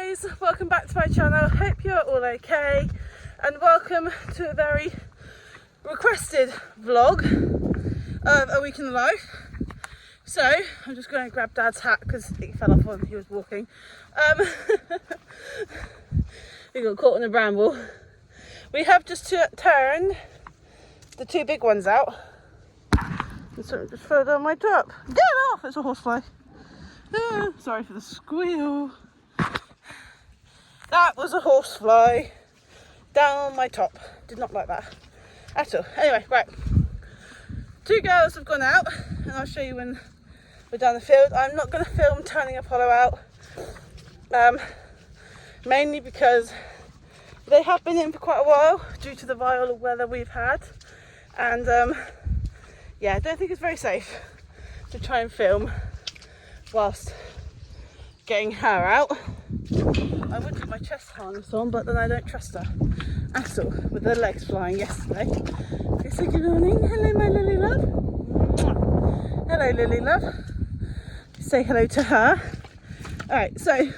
guys, welcome back to my channel. Hope you're all okay and welcome to a very requested vlog of a week in the life. So I'm just going to grab Dad's hat because he fell off when he was walking. He got caught in a bramble. We have just turned the two big ones out. And so just fell down my drop. Get off! It's a horsefly. Sorry for the squeal. That was a horsefly down my top. Did not like that at all. Anyway, right. Two girls have gone out and I'll show you when we're down the field. I'm not going to film turning Apollo out. Mainly because they have been in for quite a while due to the vile weather we've had. And yeah, I don't think it's very safe to try and film whilst getting her out. I would put my chest harness on, but then I don't trust her at all with her legs flying yesterday. Okay, so good morning. Hello, my Lily love. Hello, Lily love. Say hello to her. Alright, so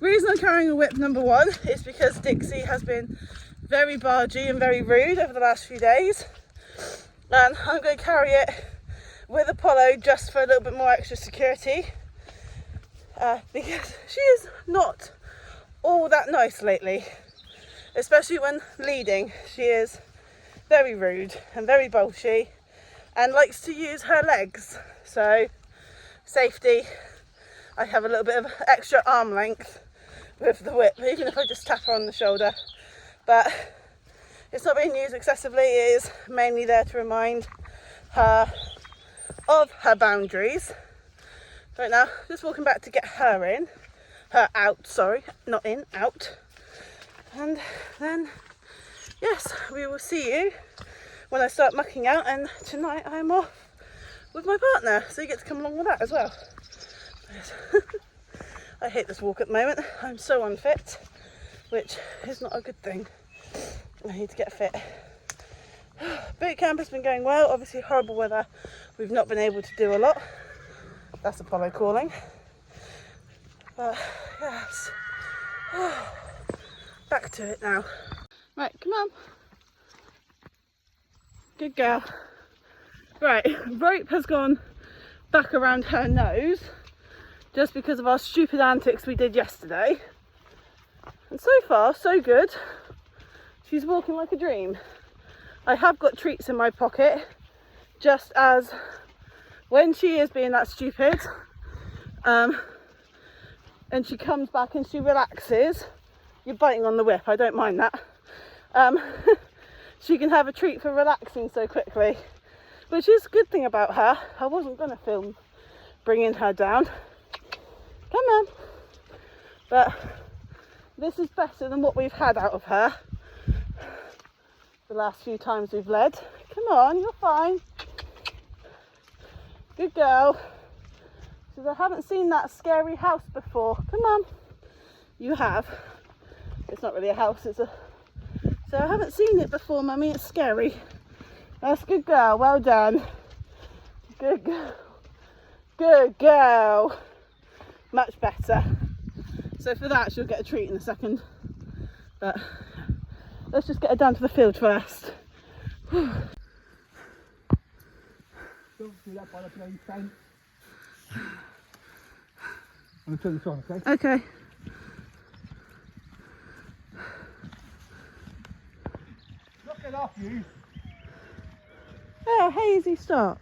reason I'm carrying a whip number one is because Dixie has been very bargy and very rude over the last few days. And I'm going to carry it with Apollo just for a little bit more extra security. Because she is not all that nice lately, especially when leading. She is very rude and very bolshy and likes to use her legs. So safety, I have a little bit of extra arm length with the whip, even if I just tap her on the shoulder. But it's not being used excessively. It is mainly there to remind her of her boundaries. Right now, just walking back to get her out, sorry, not in, out. And then, yes, we will see you when I start mucking out, and tonight I'm off with my partner, so you get to come along with that as well. I hate this walk at the moment. I'm so unfit, which is not a good thing. I need to get fit. Boot camp has been going well. Obviously horrible weather. We've not been able to do a lot. That's Apollo calling. But yes. Back to it now. Right, come on. Good girl. Right, rope has gone back around her nose just because of our stupid antics we did yesterday. And so far, so good. She's walking like a dream. I have got treats in my pocket, just as when she is being that stupid, and she comes back and she relaxes, you're biting on the whip, I don't mind that. She can have a treat for relaxing so quickly, which is a good thing about her. I wasn't going to film bringing her down. Come on. But this is better than what we've had out of her the last few times we've led. Come on, you're fine. Good girl. She says, I haven't seen that scary house before. Come on. You have. It's not really a house, it's a... So I haven't seen it before, Mummy. It's scary. That's good girl. Well done. Good girl. Good girl. Much better. So for that, she'll get a treat in a second. But let's just get her down to the field first. Don't do that by the bloody fence. I'm going to turn this on, okay? Okay. Knock it off, you! Oh, hazy, stop.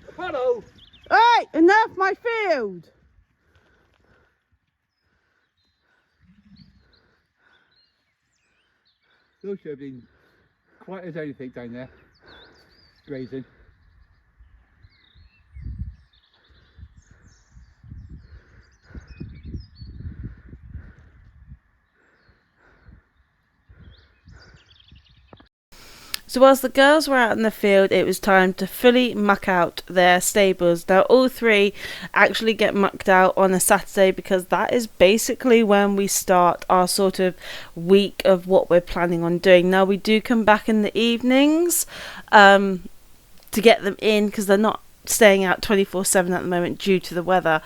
Apollo! Right, enough my field. Those should have been quiet as anything down there, grazing. So whilst the girls were out in the field, it was time to fully muck out their stables. Now all three actually get mucked out on a Saturday because that is basically when we start our sort of week of what we're planning on doing. Now we do come back in the evenings to get them in because they're not staying out 24/7 at the moment due to the weather.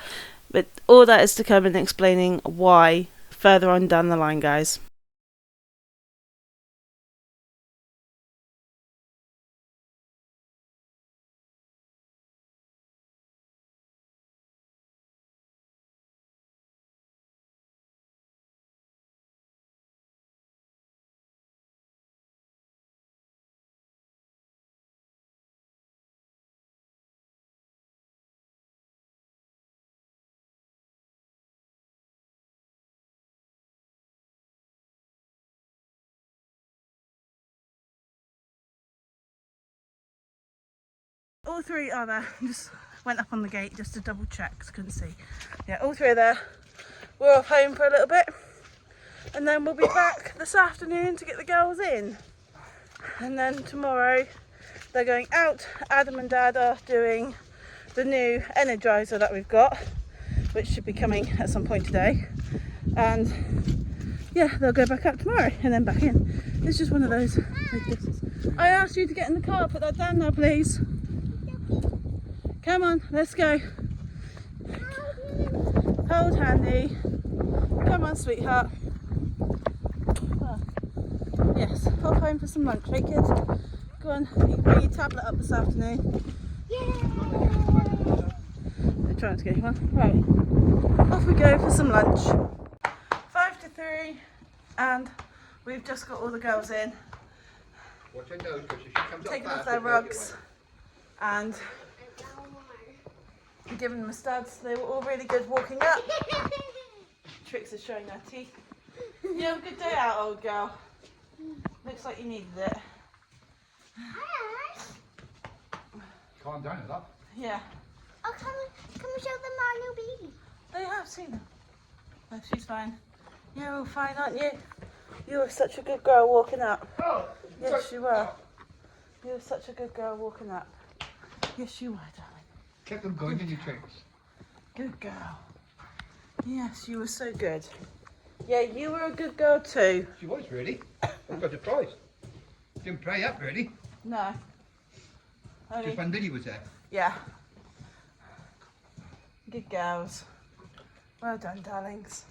But all that is to come in explaining why further on down the line, guys. All three are there. Just went up on the gate just to double check, 'cause couldn't see. Yeah, all three are there. We're off home for a little bit, and then we'll be back this afternoon to get the girls in. And then tomorrow they're going out. Adam and Dad are doing the new Energizer that we've got, which should be coming at some point today. And yeah, they'll go back out tomorrow and then back in. It's just one of those. I asked you to get in the car. Put that down now, please. Come on, let's go. Hold handy. Come on, sweetheart. Oh. Yes, off home for some lunch, right, kids? Go on, you can bring your tablet up this afternoon. They're trying to get you one. Right, off we go for some lunch. 5 to 3, and we've just got all the girls in. Taking off their rugs and giving them a studs. They were all really good walking up. Trix is showing her teeth. You have a good day out, old girl. Looks like you needed it. Calm down a lot. Yeah. Oh, can we show them our new baby? They have seen her. Oh, she's fine. You're all fine, aren't you? You were such a good girl walking up. Oh, Yes, you were. You were such a good girl walking up. Yes, you were, darling. kept them going, didn't you, Trix? Good girl. Yes, you were so good. Yeah, you were a good girl too. She was, really. I got surprised. Didn't play up, really. No. Only, Just when Lily was there. yeah. Good girls. Well done, darlings.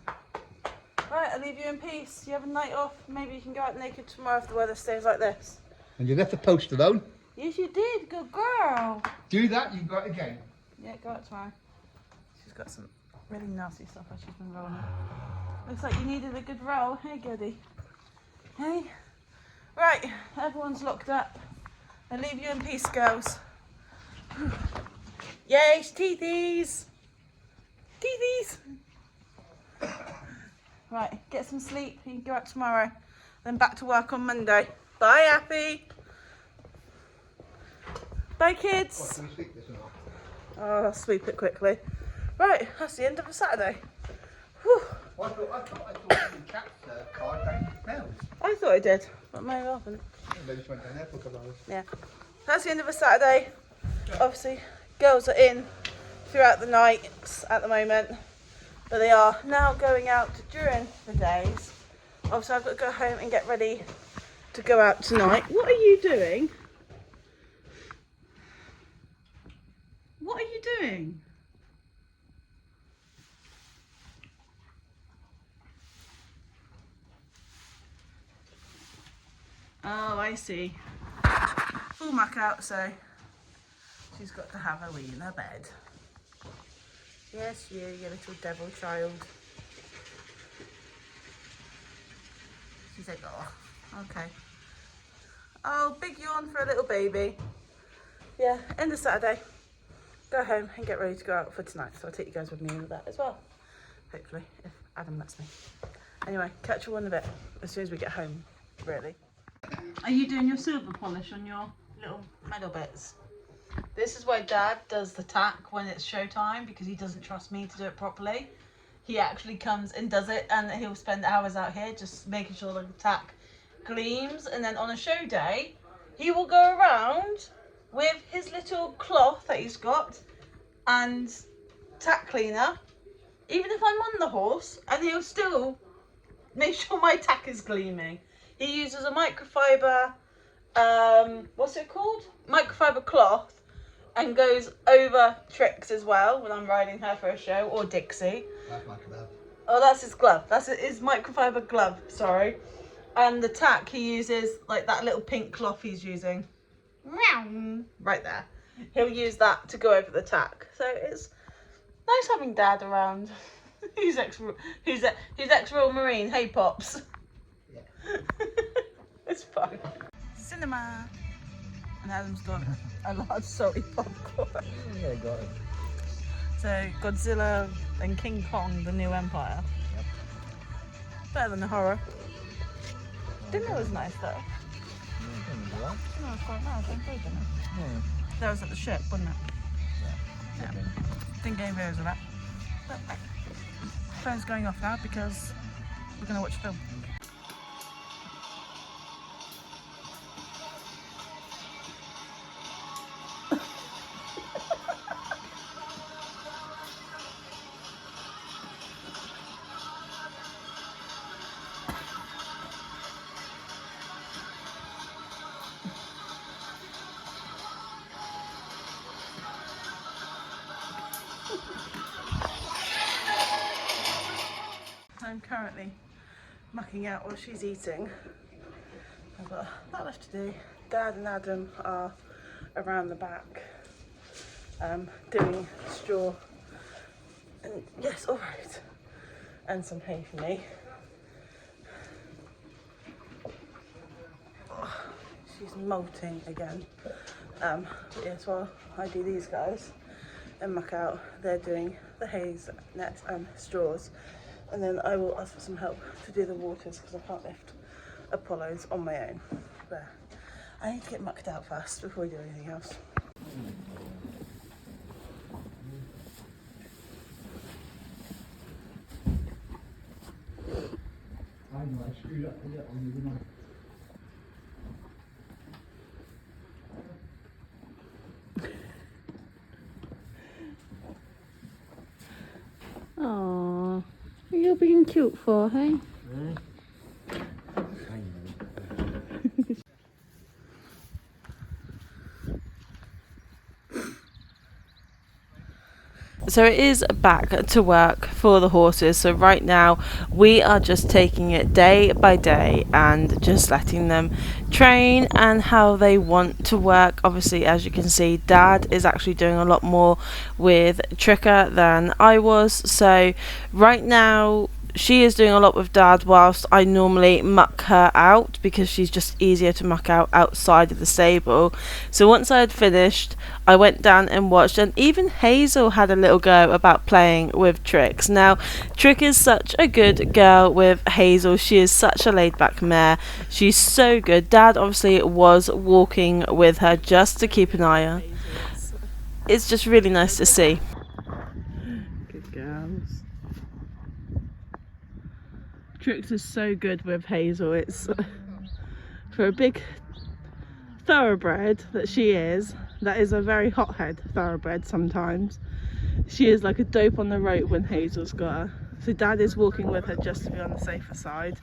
Right, I'll leave you in peace. You have a night off. Maybe you can go out naked tomorrow if the weather stays like this. And you left the post alone. Yes, you did. Good girl. Do that, you can go out again. Yeah, go out tomorrow. She's got some really nasty stuff as she's been rolling. Looks like you needed a good roll. Hey, goodie. Hey. Right, everyone's locked up. I'll leave you in peace, girls. Yes, teethies. Teethies. Right, get some sleep. You can go out tomorrow. Then back to work on Monday. Bye, Happy. Bye, kids. Can we sleep this or not? Oh, I'll sweep it quickly. Right, that's the end of a Saturday. Whew. I thought the cat's car down the smells. I thought I did, but maybe I haven't. They just went down there for a couple of hours. Yeah. That's the end of a Saturday. Obviously, girls are in throughout the nights at the moment, but they are now going out during the days. Obviously, I've got to go home and get ready to go out tonight. What are you doing? What are you doing? Oh, I see. Full muck out, so she's got to have a wee in her bed. Yes, you little devil child. She's like, oh, okay. Oh, big yawn for a little baby. Yeah, end of Saturday. Go home and get ready to go out for tonight. So I'll take you guys with me with that as well. Hopefully, if Adam lets me. Anyway, catch you all in a bit as soon as we get home, really. Are you doing your silver polish on your little metal bits? This is why Dad does the tack when it's showtime, because he doesn't trust me to do it properly. He actually comes and does it, and he'll spend hours out here just making sure the tack gleams. And then on a show day, he will go around with his little cloth that he's got and tack cleaner, even if I'm on the horse, and he'll still make sure my tack is gleaming. He uses a microfiber, what's it called? Microfiber cloth and goes over tricks as well when I'm riding her for a show, or Dixie. That's my glove. Oh, that's his glove. That's his microfiber glove, sorry. And the tack he uses, like that little pink cloth he's using. Right there. He'll use that to go over the tack. So it's nice having Dad around. He's ex-Royal Marine. Hey, Pops. Yeah. It's fun. Cinema. And Adam's got a large salty popcorn. Yeah, got it. So Godzilla and King Kong, the New Empire. Yep. Better than the horror. Dinner was nice though. What? No, it was quite nice. I enjoyed dinner. Yeah. That was at the ship, wasn't it? Yeah. Didn't get any videos of that. But phone's going off now because we're going to watch a film. I'm currently mucking out while she's eating. I've got that left to do. Dad and Adam are around the back doing straw and yes, all right, and some hay for me. Oh, she's molting again. But yes, while I do these guys and muck out, they're doing the haze nets and straws. And then I will ask for some help to do the waters because I can't lift Apollos on my own. But I need to get mucked out first before we do anything else. I know, I screwed up a little, didn't I? Aww, you're being cute for, hey? So it is back to work for the horses. So right now we are just taking it day by day and just letting them train and how they want to work. Obviously, as you can see, Dad is actually doing a lot more with Tricker than I was. So right now she is doing a lot with Dad whilst I normally muck her out because she's just easier to muck out outside of the stable. So once I had finished, I went down and watched, and even Hazel had a little go about playing with Trix. Now, Trick is such a good girl with Hazel. She is such a laid-back mare. She's so good. Dad obviously was walking with her just to keep an eye on. It's just really nice to see. Good girls. Trix is so good with Hazel. It's for a big thoroughbred that she is. That is a very hothead thoroughbred sometimes. She is like a dope on the rope when Hazel's got her. So Dad is walking with her just to be on the safer side.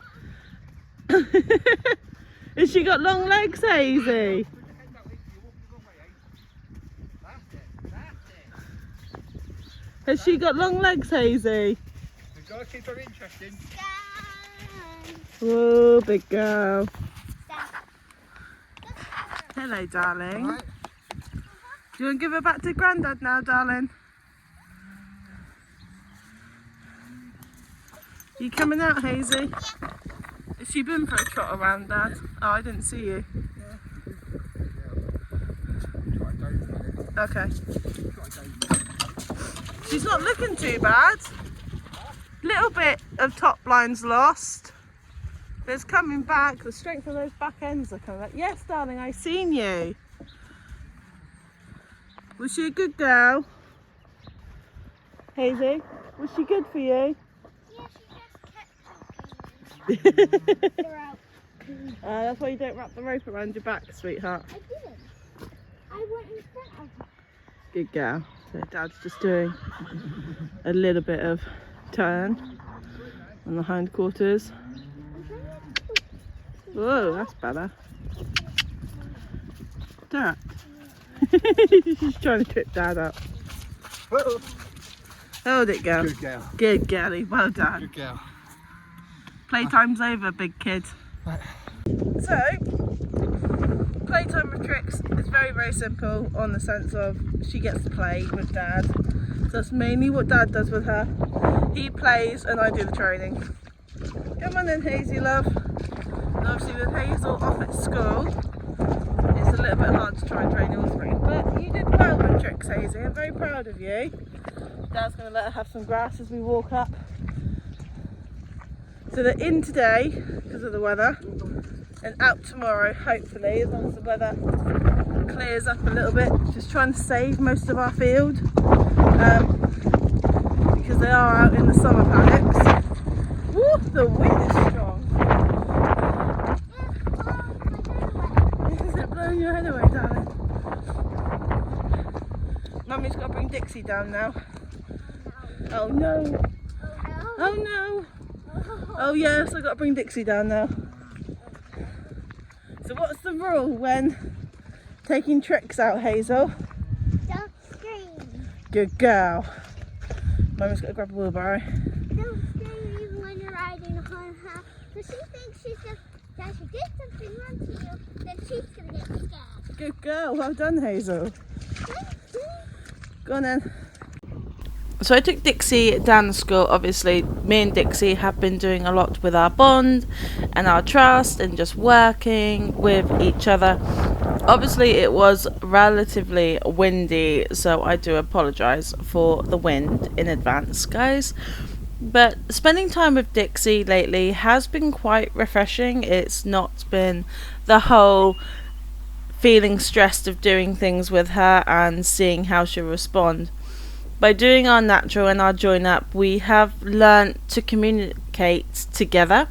Has she got long legs, Hazy? Has she got long legs, Hazy? We've got to keep her interesting. Whoa, big girl. Hello, darling. Right. Do you want to give her back to Grandad now, darling? You coming out, Hazy? Has she been for a trot around, Dad? Oh, I didn't see you. Okay. She's not looking too bad. Little bit of top line's lost. But it's coming back. The strength of those back ends are coming back. Yes, darling, I seen you. Was she a good girl? Hazy, was she good for you? Yeah, she just kept talking. They're out. That's why you don't wrap the rope around your back, sweetheart. I didn't. I went in front of her. Good girl. So Dad's just doing a little bit of turn on the hindquarters. Whoa, that's better. Dad. She's trying to trip Dad up. Hold it, girl. Good girl. Good girlie, well done. Good girl. Playtime's over, big kid. So, playtime with Trix is very, very simple on the sense of she gets to play with Dad. So that's mainly what Dad does with her. He plays and I do the training. Come on then, Hazy love. And obviously with Hazel off at school, it's a little bit hard to try and train all three. But you did well with Trix, Hazy. I'm very proud of you. Dad's going to let her have some grass as we walk up. So they're in today because of the weather and out tomorrow, hopefully, as long as the weather clears up a little bit. Just trying to save most of our field because they are out in the summer paddocks. Woo, the wind is strong. Is it blowing your head away, darling? Mummy's got to bring Dixie down now. Oh no. Oh no. Oh yes, I've got to bring Dixie down now. So what's the rule when taking Trix out, Hazel? Don't scream. Good girl. Mummy's got to grab a wheelbarrow. Don't scream even when you're riding on her. Because she thinks that she did something wrong to you, then she's going to get scared. Good girl, well done, Hazel. Go on then. So I took Dixie down to school. Obviously, me and Dixie have been doing a lot with our bond and our trust and just working with each other. Obviously, it was relatively windy, so I do apologise for the wind in advance, guys. But spending time with Dixie lately has been quite refreshing. It's not been the whole feeling stressed of doing things with her and seeing how she'll respond. By doing our natural and our join up, we have learnt to communicate together,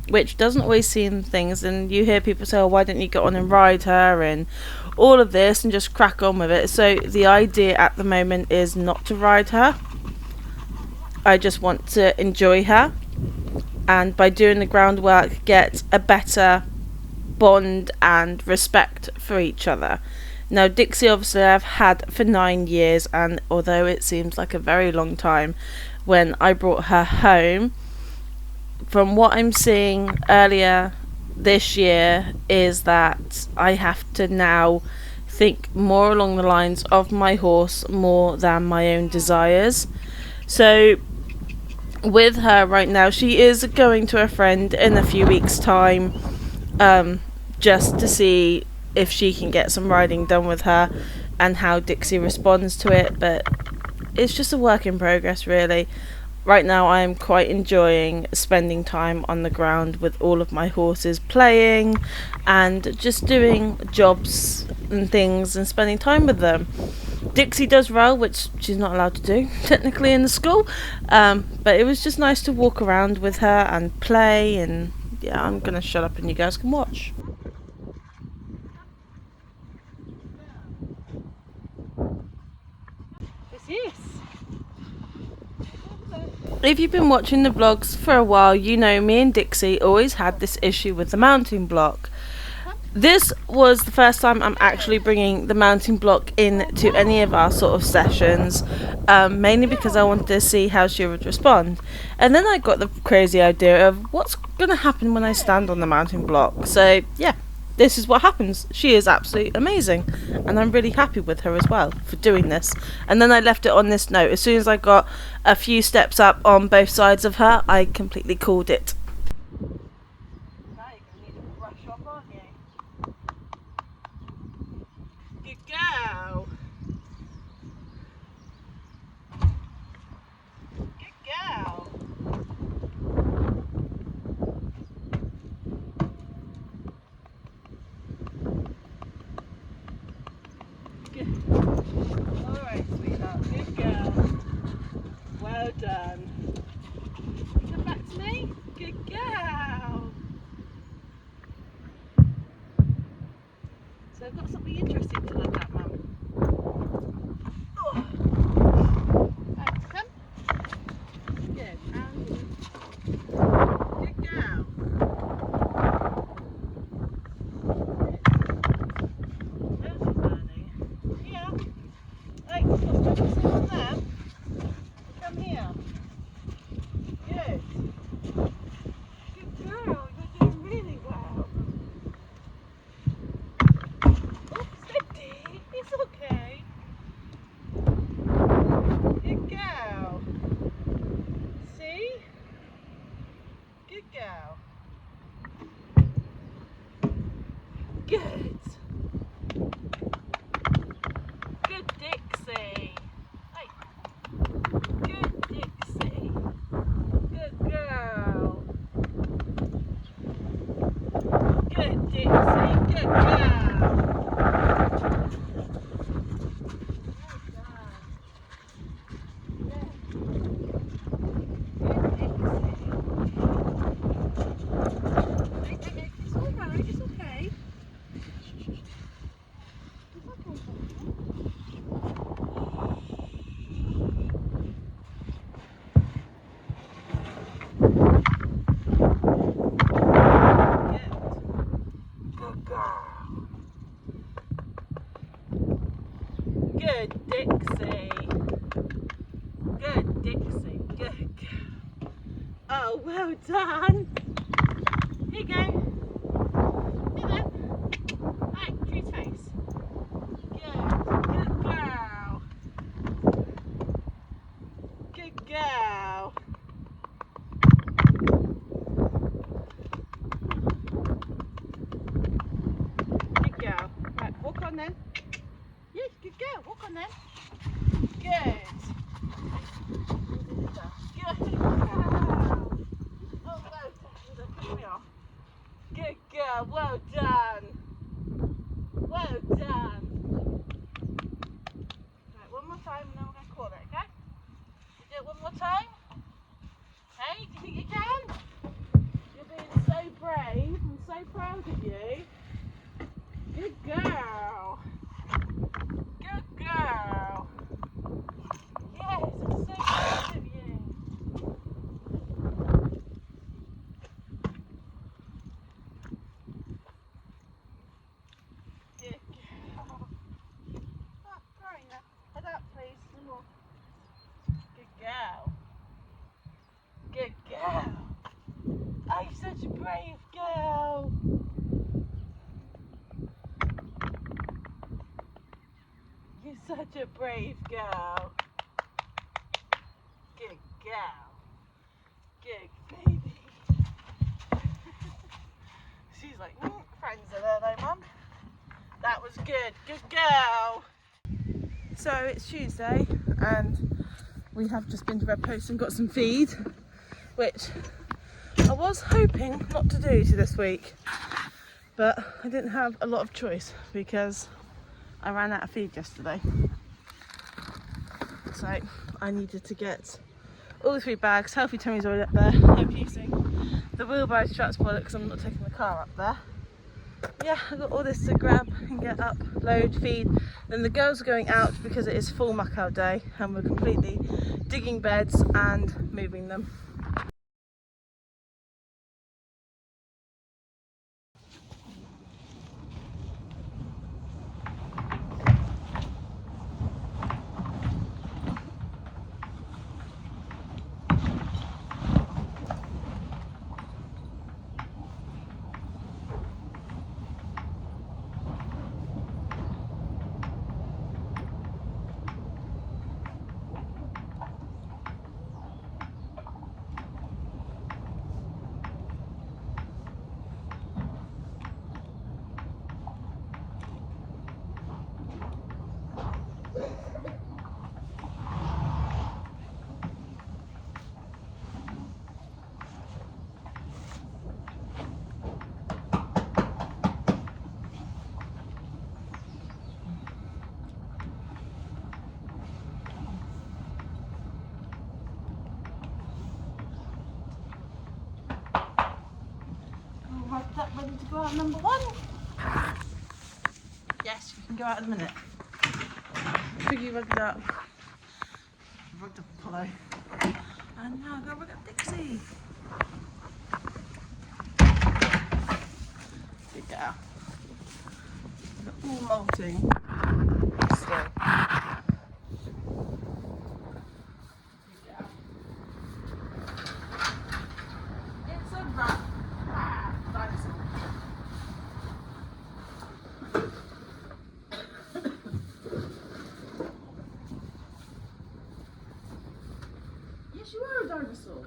which doesn't always seem things. And you hear people say, oh, why don't you get on and ride her and all of this and just crack on with it. So the idea at the moment is not to ride her. I just want to enjoy her, and by doing the groundwork get a better bond and respect for each other. Now, Dixie obviously I've had for 9 years, and although it seems like a very long time when I brought her home, from what I'm seeing earlier this year is that I have to now think more along the lines of my horse more than my own desires. So with her right now, she is going to a friend in a few weeks' time, just to see if she can get some riding done with her and how Dixie responds to it. But it's just a work in progress, really. Right now I am quite enjoying spending time on the ground with all of my horses, playing and just doing jobs and things and spending time with them. Dixie does row, which she's not allowed to do technically in the school, but it was just nice to walk around with her and play. And yeah, I'm gonna shut up and you guys can watch. If you've been watching the vlogs for a while, you know me and Dixie always had this issue with the mounting block. This was the first time I'm actually bringing the mounting block into any of our sort of sessions, mainly because I wanted to see how she would respond. And then I got the crazy idea of what's going to happen when I stand on the mounting block. So yeah, this is what happens. She is absolutely amazing, and I'm really happy with her as well for doing this. And then I left it on this note. As soon as I got a few steps up on both sides of her, I completely called it. Now you're going to need to brush off, aren't you? Good girl. Good girl. Alright, sweetheart. Good girl. Well done. Come back to me. Good girl. So I've got something interesting to look at, Mum. Oh. Right, come. Good. And good girl. Well done, darling. Good, Dixie. Good girl. It's all right, it's okay. Good Dixie. Good Dixie. Good girl. Oh, well done. Here you go. Here then. Right, treat face. Good girl. Good girl. Good girl. Right, walk on then. Yes, good girl. Walk on then. Good. Good girl. Oh no, come here. Good girl. Well done. Well done. Right, one more time and then we're going to call it, okay? You do it one more time? Hey, do you think you can? You're being so brave. I'm so proud of you. Good girl. Good girl. Yes, I'm so proud of you. Good girl. Oh, sorry now. Head up, please. Some more. Good girl. Good girl. Oh, you're such a brave girl. You're such a brave girl. Good girl. Good baby. She's like, friends are there though, Mum. That was good. Good girl. So it's Tuesday and we have just been to Red Post and got some feed, which I was hoping not to do this week, but I didn't have a lot of choice because I ran out of feed yesterday. So I needed to get all the 3 bags. Healthy Tummy's already up there. I'm using the wheelbarrow to transport it because I'm not taking the car up there. Yeah, I got all this to grab and get up, load, feed. Then the girls are going out because it is full muck out day and we're completely digging beds and moving them. Rubbed up, ready to go out number 1. Yes, we can go out in a minute. Piggy rugged up. Rugged up Apollo. And now go rug up Dixie. Good girl. They're all molting. Still. Good girl. It's a rat. Dinosaur. Yes, you are a dinosaur.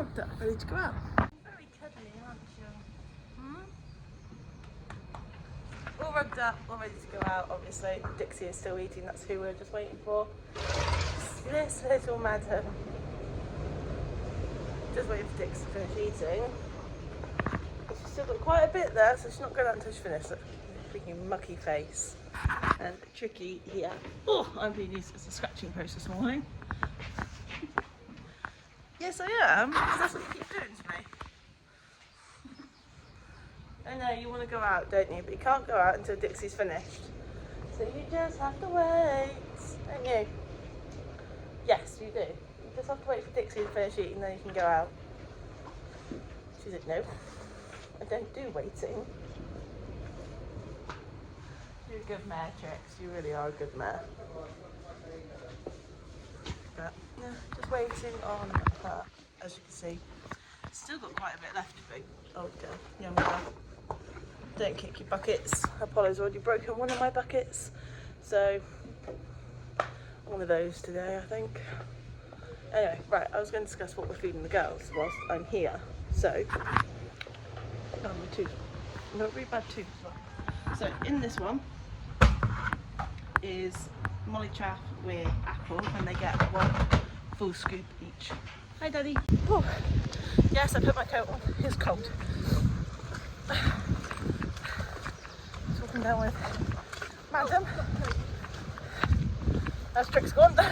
rubbed up, ready to go out. Very cuddly, aren't you? All rubbed up, all ready to go out, obviously. Dixie is still eating, that's who we're just waiting for. This little madam. Just waiting for Dixie to finish eating. She's still got quite a bit there, so she's not going out until she's finished. Look, freaking mucky face. And Tricky here. Oh, I'm being used as a scratching post this morning. Yes, I am, because that's what you keep doing to me. I know, you want to go out, don't you? But you can't go out until Dixie's finished. So you just have to wait, don't you? Yes, you do. You just have to wait for Dixie to finish eating, then you can go out. She said, no, I don't do waiting. You're a good mare, Trix. You really are a good mare. But, yeah, just waiting on her, as you can see. Still got quite a bit left, I think. Oh, dear. Young girl. Don't kick your buckets. Apollo's already broken one of my buckets. So, one of those today, I think. Anyway, right, I was going to discuss what we're feeding the girls whilst I'm here. So, my tooth. I've got a really bad tooth as well. So, in this one is molly chaff with apple, and they get one full scoop each. Hi, Daddy. Oh, yes, I put my coat on. It's cold. Walking down with Madam. That's Trix gone. Right,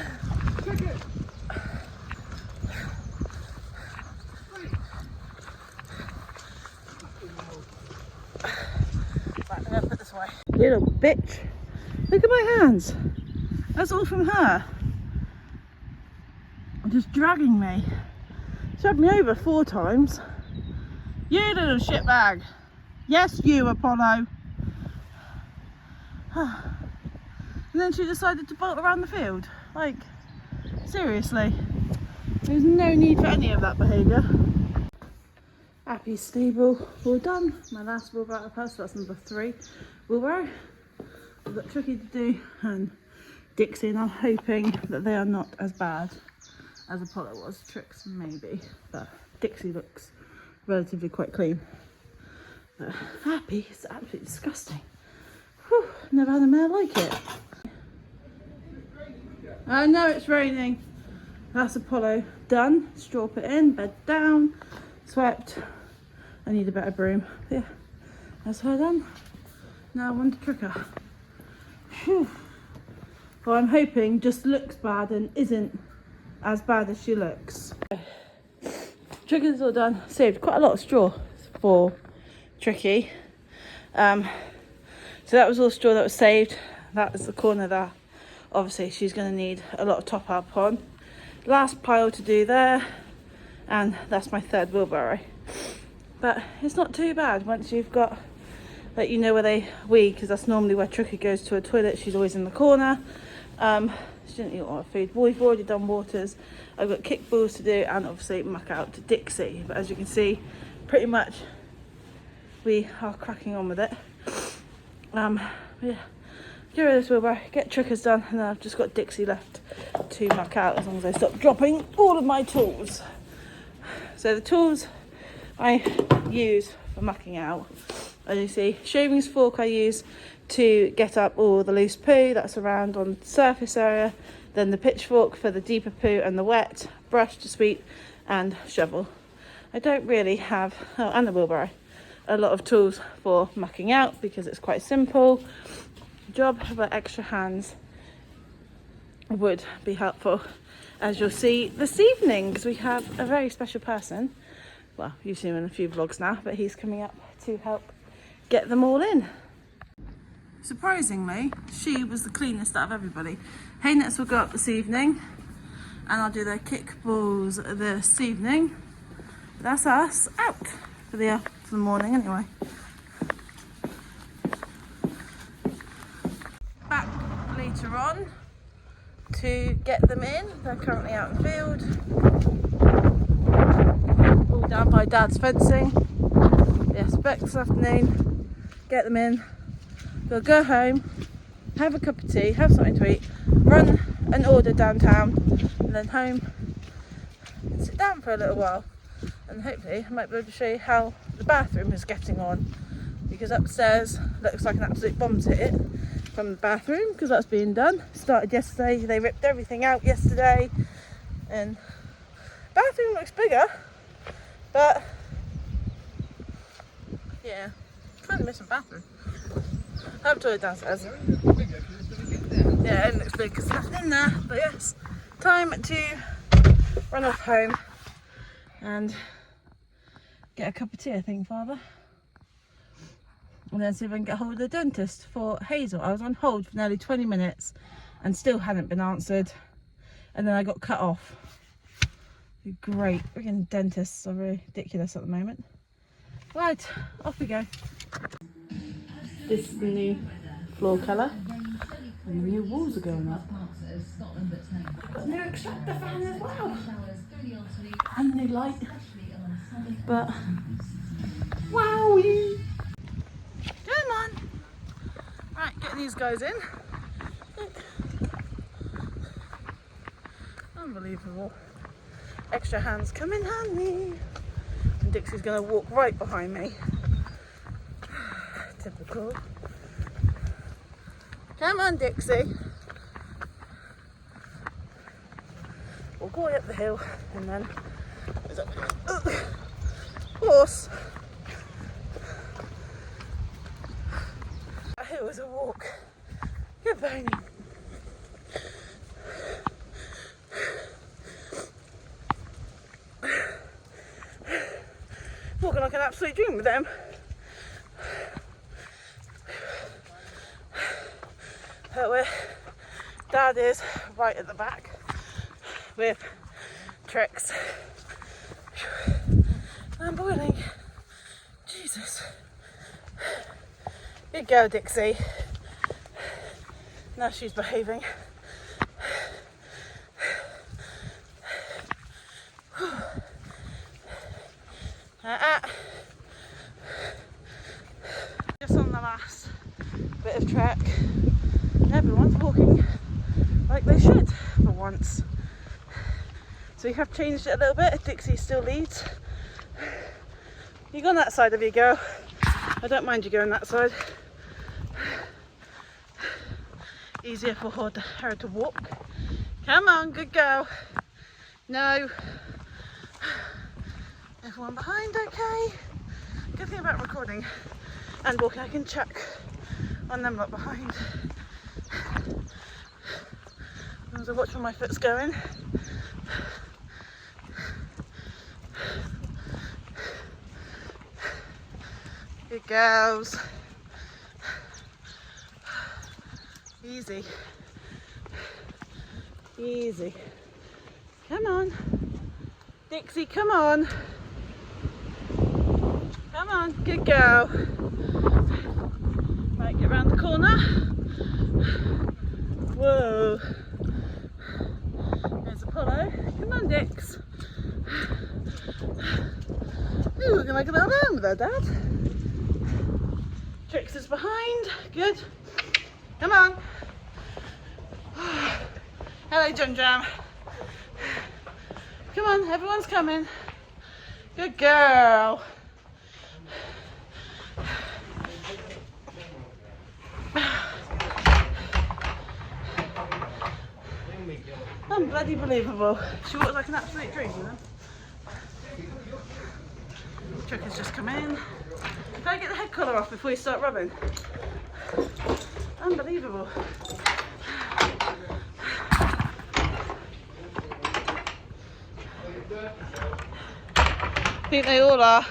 I'm gonna put this away. Little bitch. Look at my hands. That's all from her. Just dragging me. She had me over 4 times. You little shitbag. Yes, you, Apollo. And then she decided to bolt around the field. Like, seriously. There's no need for any of that behaviour. Happy stable, all done. My last wheelbarrow pass, that's number 3 wheelbarrow. I've got Tricky to do and Dixie, and I'm hoping that they are not as bad as Apollo was. Trix maybe, but Dixie looks relatively quite clean. But Happy is absolutely disgusting. Whew, never had a mare like it. I know it's raining. That's Apollo done. Straw put in, bed down, swept. I need a better broom. Yeah, that's her done. Now on to Tricker. Whew. Well, I'm hoping just looks bad and isn't as bad as she looks. Tricker's all done. Saved quite a lot of straw for Tricky. So that was all straw that was saved. That is the corner there. Obviously she's going to need a lot of top up on. Last pile to do there, and that's my 3rd wheelbarrow. But it's not too bad once you've got, like, you know where they wee, because that's normally where Tricky goes to a toilet. She's always in the corner. She didn't eat a lot of food. We've already done waters. I've got kick balls to do, and obviously muck out to Dixie. But as you can see, pretty much we are cracking on with it. Yeah, get rid of this wheelbarrow, get Trickers done, and then I've just got Dixie left to muck out, as long as I stop dropping all of my tools. So the tools I use for mucking out, as you see, shavings fork I use to get up all the loose poo that's around on the surface area, then the pitchfork for the deeper poo and the wet, brush to sweep, and shovel. I don't really have, oh, and the wheelbarrow, a lot of tools for mucking out because it's quite simple job, but extra hands would be helpful, as you'll see this evening, because we have a very special person. Well, you've seen him in a few vlogs now, but he's coming up to help get them all in. Surprisingly, she was the cleanest out of everybody. Hay nets will go up this evening, and I'll do their kick balls this evening. That's us out for the morning anyway. Back later on to get them in. They're currently out in the field, all down by Dad's fencing. Yes, back this afternoon, get them in. We'll go home, have a cup of tea, have something to eat, run an order downtown, and then home and sit down for a little while. and hopefully I might be able to show you how the bathroom is getting on, because upstairs looks like an absolute bomb to hit from the bathroom, because that's being done. Started yesterday, they ripped everything out yesterday, and bathroom looks bigger, but yeah, kind of missing bathroom. I have toilet downstairs. Yeah, it looks big because there's nothing in there, but yes, time to run off home and get a cup of tea, I think, Father. And then see if I can get hold of the dentist for Hazel. I was on hold for nearly 20 minutes and still hadn't been answered. And then I got cut off. Great. Freaking dentists are ridiculous at the moment. Right, off we go. This is the new floor colour. And the new walls are going up. Got a new extractor fan as well. And a new light. But, wowie! Come on! Right, get these guys in. Look. Unbelievable. Extra hands come in handy. And Dixie's going to walk right behind me. Typical. Come on, Dixie. We'll go up the hill and then horse. That hill is a walk. Good boning. Walking like an absolute dream with them. But where Dad is right at the back with tricks. I'm boiling. Jesus. Good girl, Dixie. Now she's behaving. Just on the last bit of track. Everyone's walking like they should for once. So we have changed it a little bit. Dixie still leads. You go on that side of you, girl. I don't mind you going that side. Easier for her to walk. Come on, good girl. No. Everyone behind, okay? Good thing about recording and walking, I can check on them lot behind. As I watch where my foot's going. Good girls. Easy. Easy. Come on. Dixie, come on. Come on, good girl. Right, get round the corner. Whoa. There's Apollo. Come on, Dix. Ooh, looking like a little man with her dad. Trix is behind. Good. Come on. Hello, Jam Jam. Come on, everyone's coming. Good girl. Unbloody believable. She walks like an absolute dream, you know. Trick has just come in. Can I get the head collar off before you start rubbing? Unbelievable. I think they all are.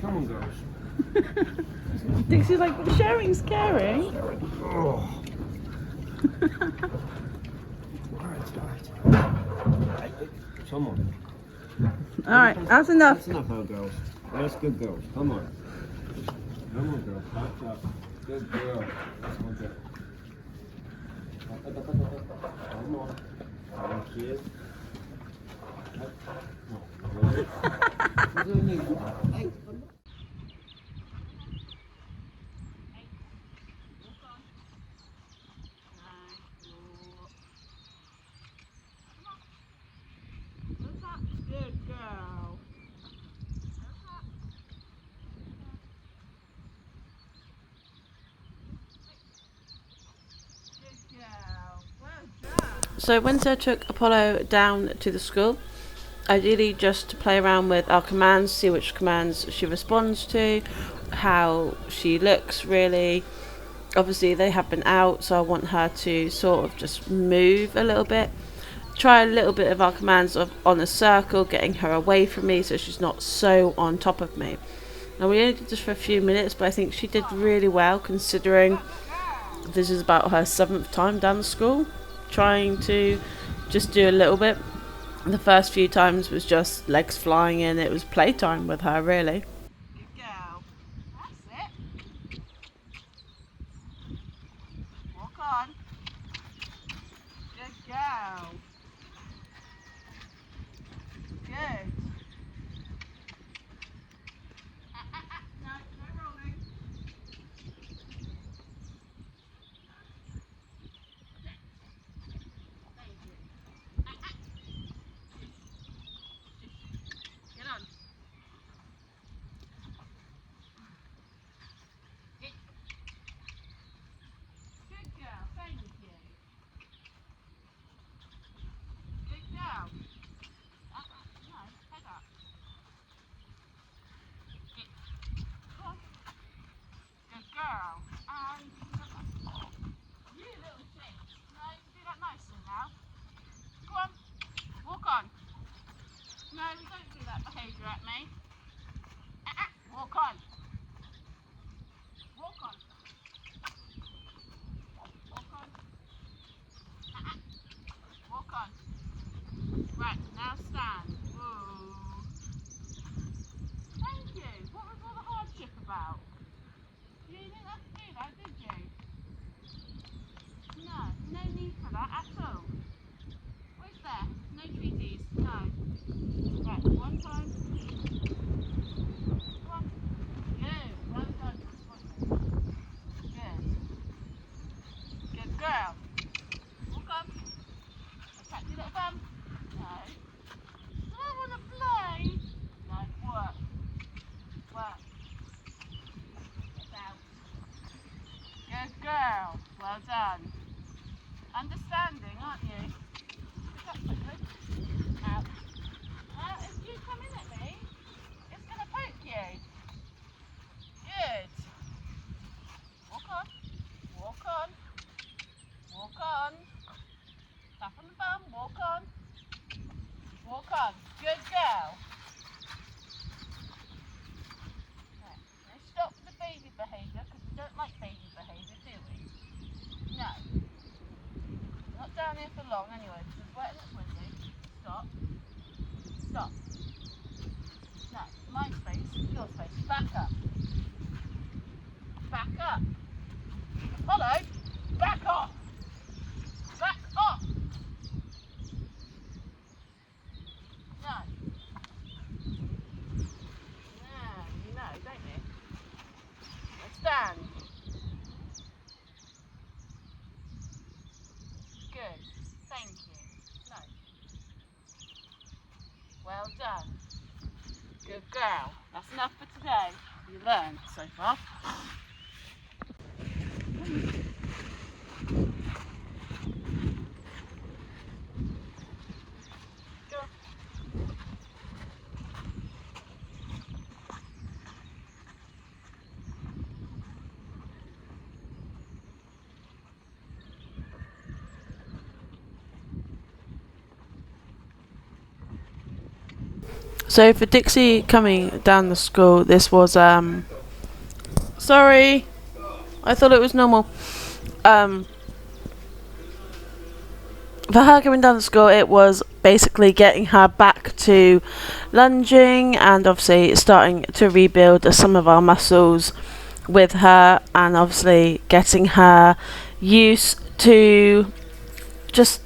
Come on, girls. Dixie's like, but sharing's caring. Oh. Alright. Come on. Alright, that's enough. That's enough, huh, girls. That's good girls. Come on. Come on, girls. Watch out. Good girl. That's one girl. Come on. Come on, kid. So Wednesday I took Apollo down to the school, ideally just to play around with our commands, see which commands she responds to, how she looks really. Obviously they have been out, so I want her to sort of just move a little bit. Try a little bit of our commands on a circle, getting her away from me so she's not so on top of me. Now we only did this for a few minutes, but I think she did really well considering this is about her 7th time down the school, trying to just do a little bit. The first few times was just legs flying in, it was playtime with her really. Good girl. That's it. Walk on. Good girl. Good. No, no rolling. Get on. Good girl, thank you. Good girl. No, head up. Go on. Good girl. And you little thing. No, do that nicely now. Go on. Walk on. No, don't do that behaviour at me. Walk on. Walk on. Walk on. Walk on. Right, now stand. Ooh. Thank you. What was all the hardship about? You didn't have to do that, did you? No, no need for that at all. What's there? No treaties? No. Right, one time. Come on. Good. Well done. Good. Good girl. Walk on. Attack your little bum. No. Do I want to play? No. Work. Work. Get out. Good girl. Well done. Understanding, aren't you? Pick up quickly. Out. If you come in at me, it's going to poke you. Good. Walk on. Walk on. Walk on. Tap on the bum. Walk on. Walk on. Good girl. Right. Now stop the baby behaviour because we don't like baby behaviour, do we? No. Not down here for long anyway because it's wet and it's windy. Stop. Stop. No. My space. Your space. Back up. Back up. Apollo, back off. Back off. No. Yeah, you know, don't you? Now stand. Good. Thank you. No. Well done. Good girl. That's enough for today. You learned so far. Go. So for Dixie coming down the school, this was sorry, I thought it was normal. For her coming down the school, it was basically getting her back to lunging and obviously starting to rebuild some of our muscles with her, and obviously getting her used to just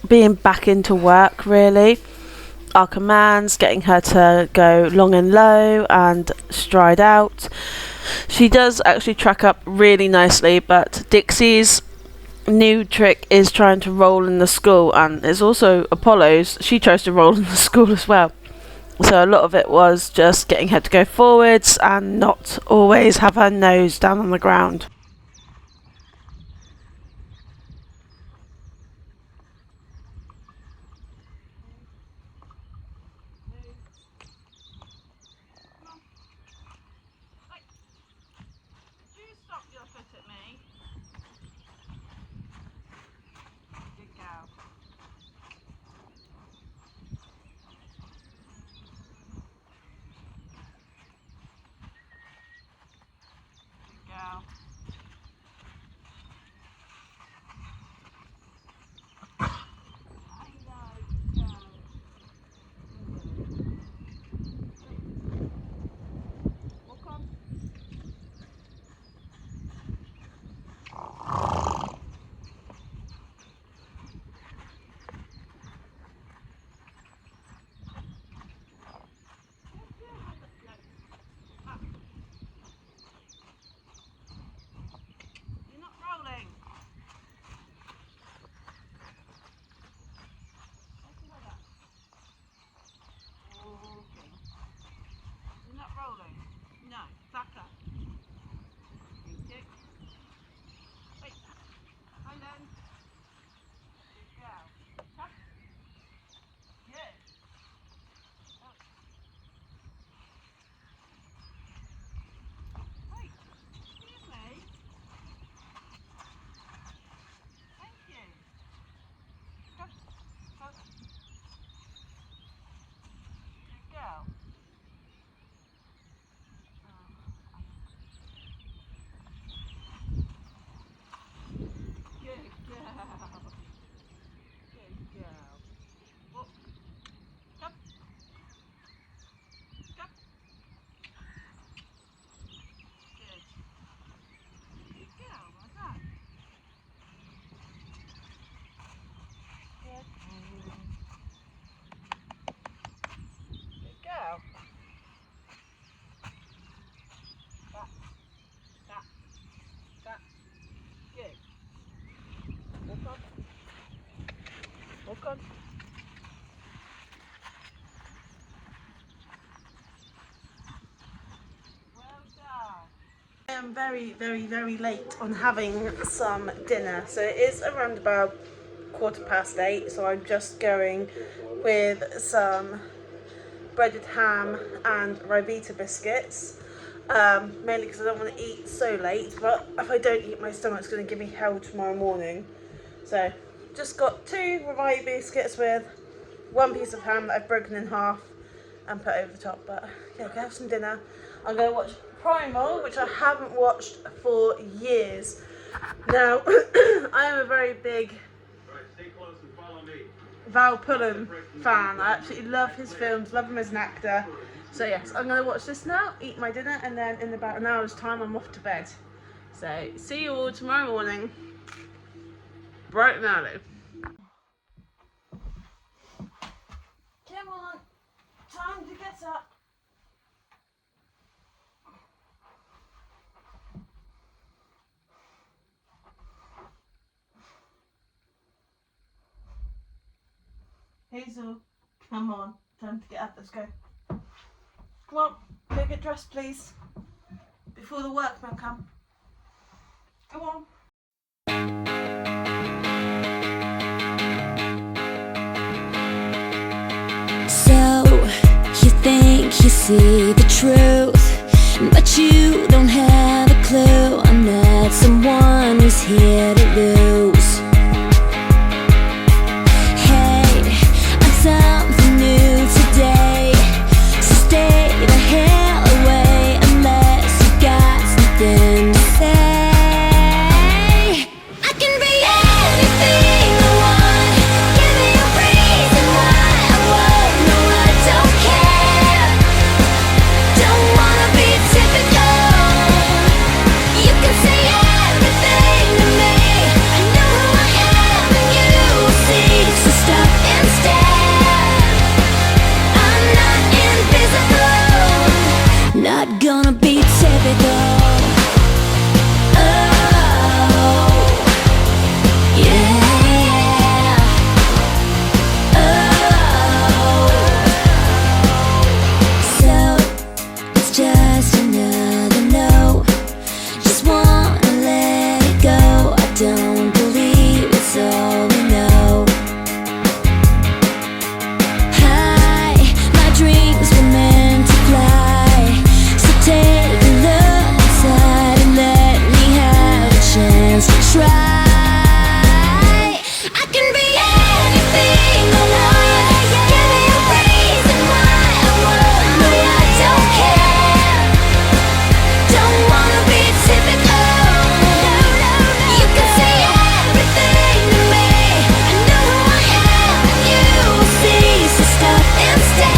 being back into work really. Our commands, getting her to go long and low and stride out. She does actually track up really nicely, but Dixie's new trick is trying to roll in the school, and it's also Apollo's. She tries to roll in the school as well. So a lot of it was just getting her to go forwards and not always have her nose down on the ground. I am very, very, very late on having some dinner. So it is around about 8:15. So I'm just going with some breaded ham and Ribena biscuits. Mainly because I don't want to eat so late. But if I don't eat, my stomach's going to give me hell tomorrow morning. So just got 2 Ribena biscuits with 1 piece of ham that I've broken in half and put over the top. But yeah, go have some dinner. I'm going to watch Primal, which I haven't watched for years. Now, I am a very big Val Pullen fan. I absolutely love his films, love him as an actor. So yes, I'm going to watch this now, eat my dinner, and then in about an hour's time I'm off to bed. So see you all tomorrow morning, bright and early. Come on, time to get up. Hazel, come on, time to get up, let's go. Come on, go get dressed please, before the workmen come. Come on. So, you think you see the truth, but you don't have a clue. I'm not someone who's here to lose. Something new today, so stay the hell away unless you got something to say. I can be anything I want, give me a reason why I won't. No, I don't care, don't wanna be typical. You can say everything to me, I know who I am and you will see. So stop and stare. Not gonna be typical. Oh, yeah. Oh, so it's just another no. Just wanna let it go. I don't believe it's all we know. Hi, my dreams were meant to fly. Take a look inside and let me have a chance to try. I can be anything I want, give me a reason why I won't. No, I don't care, don't wanna be typical. You can say everything to me, I know who I am and you will see. So stop and stare.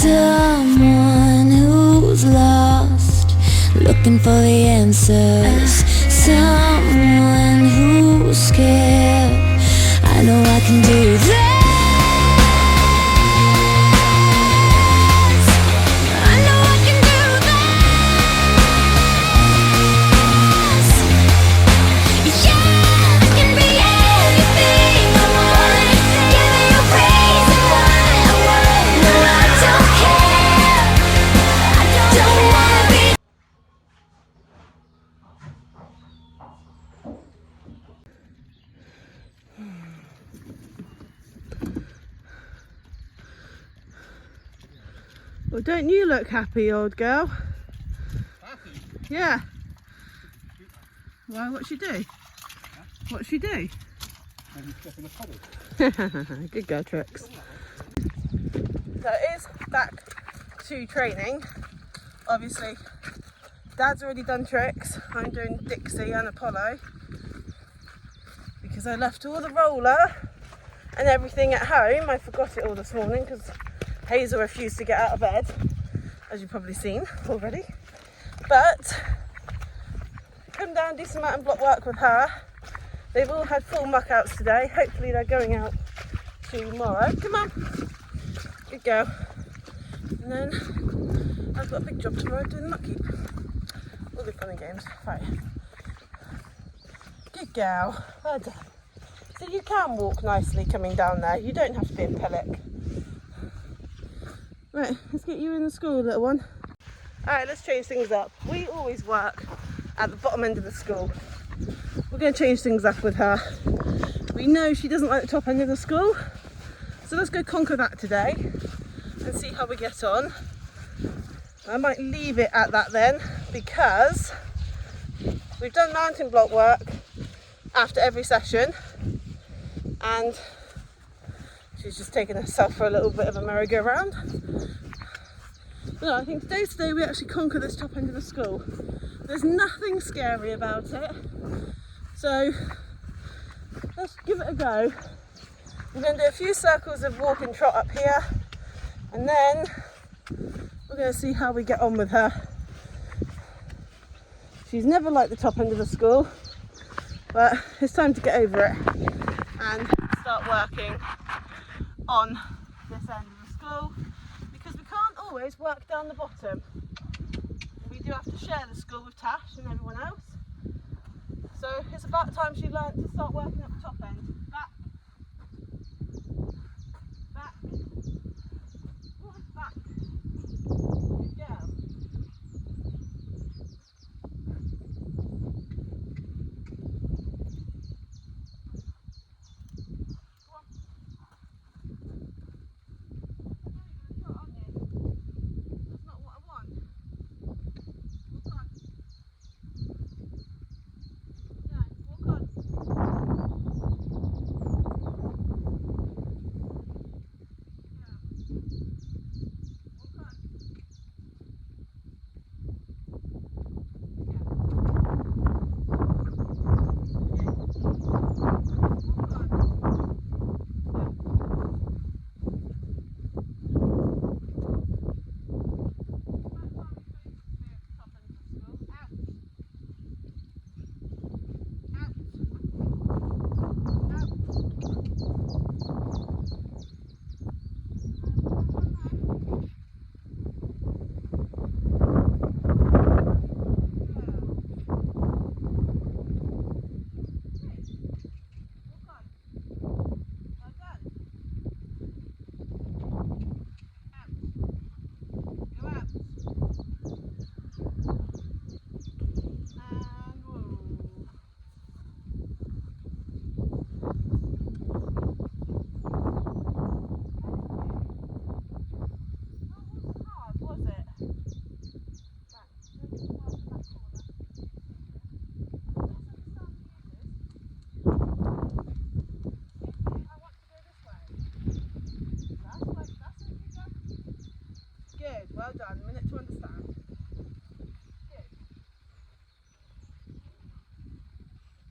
Someone who's lost, looking for the answers. Someone who's scared, I know I can do that. Well, don't you look happy, old girl? Happy? Yeah. Why, what'd she do? What'd she do? Maybe step in a puddle. Good girl, Trix. So it is back to training. Obviously, Dad's already done tricks. I'm doing Dixie and Apollo because I left all the roller and everything at home. I forgot it all this morning because Hazel refused to get out of bed, as you've probably seen already. But come down, do some mountain block work with her. They've all had full muck outs today. Hopefully they're going out tomorrow. Come on, good girl. And then I've got a big job tomorrow doing the muck heap. All the fun and games. Right, good girl. Well done. So you can walk nicely coming down there. You don't have to be in Pillock. Right, let's get you in the school, little one. Alright, let's change things up. We always work at the bottom end of the school. We're going to change things up with her. We know she doesn't like the top end of the school, so let's go conquer that today and see how we get on. I might leave it at that then, because we've done mountain block work after every session and she's just taken herself for a little bit of a merry-go-round. No, I think today's the day we actually conquer this top end of the school. There's nothing scary about it, so let's give it a go. We're going to do a few circles of walk and trot up here, and then we're going to see how we get on with her. She's never liked the top end of the school, but it's time to get over it and start working on this end of the school, because we can't always work down the bottom. We do have to share the school with Tash and everyone else. So it's about time she learnt to start working up the top end. Back. Back. What? Back. Good girl. Well done, a minute to understand. Good.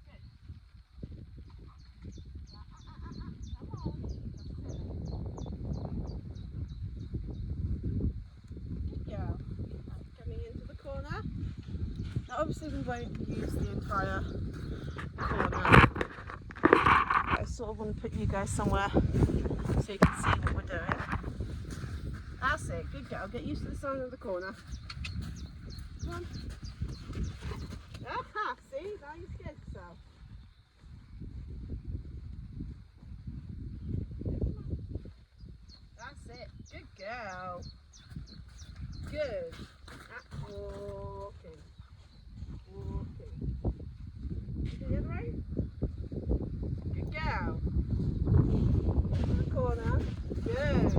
Good. Come on. Good girl. Coming into the corner. Now obviously we won't use the entire corner. I sort of want to put you guys somewhere so you can see what we're doing. That's it, good girl. Get used to the sound of the corner. Come on. Aha, see? Now you scared yourself. That's it. Good girl. Good. Walking. Walking. The other way? Good girl. Into the corner. Good.